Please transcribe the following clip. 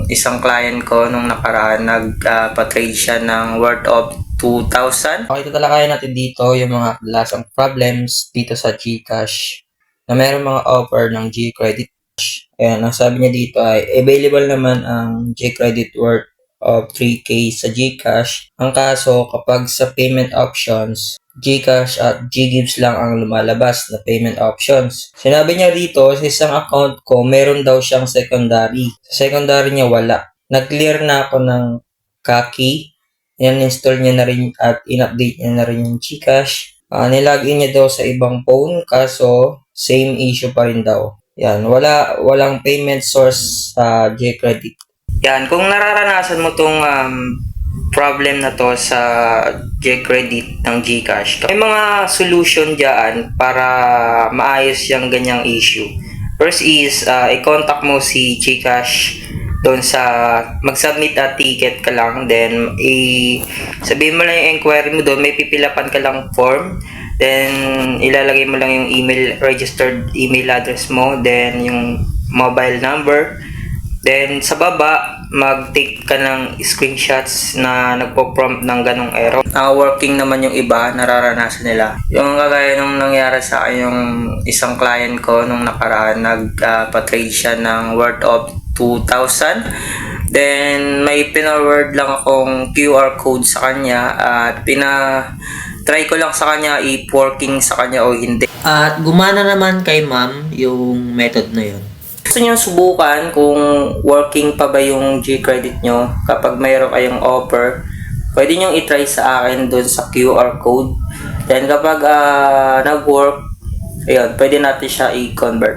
isang client ko nung nakaraan, nagpa-trade siya ng worth of 2,000. Okay, tatalakayan natin dito yung mga kadalasang problems dito sa GCash na mayroong mga offer ng G-Credit. Ayan, ang sabi niya dito ay available naman ang G-Credit worth of 3K sa GCash. Ang kaso, kapag sa payment options, GCash at GGives lang ang lumalabas na payment options. Sinabi niya dito, sa isang account ko, meron daw siyang secondary. Sa secondary niya, wala. Nag-clear na ako ng Kaki. In-install niya na rin at in-update niya na rin yung GCash. Nilagin niya daw sa ibang phone, kaso same issue pa rin daw. Yan, walang payment source sa G-Credit. Yan, kung nararanasan mo tong problem na to sa G-Credit ng GCash, may mga solution diyan para maayos yung ganyang issue. First is, i-contact mo si GCash doon sa mag-submit a ticket ka lang, then sabihin mo lang yung inquiry mo doon, may pipilapan ka lang form, then ilalagay mo lang yung registered email address mo, then yung mobile number, then sa baba mag-take ka ng screenshots na nagpo-prompt ng ganong error. Working naman yung iba, nararanasan nila. Yung kagaya nung nangyari sa akin yung isang client ko nung nakaraan, nagpa-trade siya ng worth of 2,000. Then may pinaward lang akong QR code sa kanya at try ko lang sa kanya i-working sa kanya o hindi. At gumana naman kay ma'am yung method na yun. Gusto nyo subukan kung working pa ba yung G-Credit nyo kapag mayroon kayong offer, pwede nyo i-try sa akin doon sa QR code. Then kapag nag-work, ayun, pwede natin siya i-convert.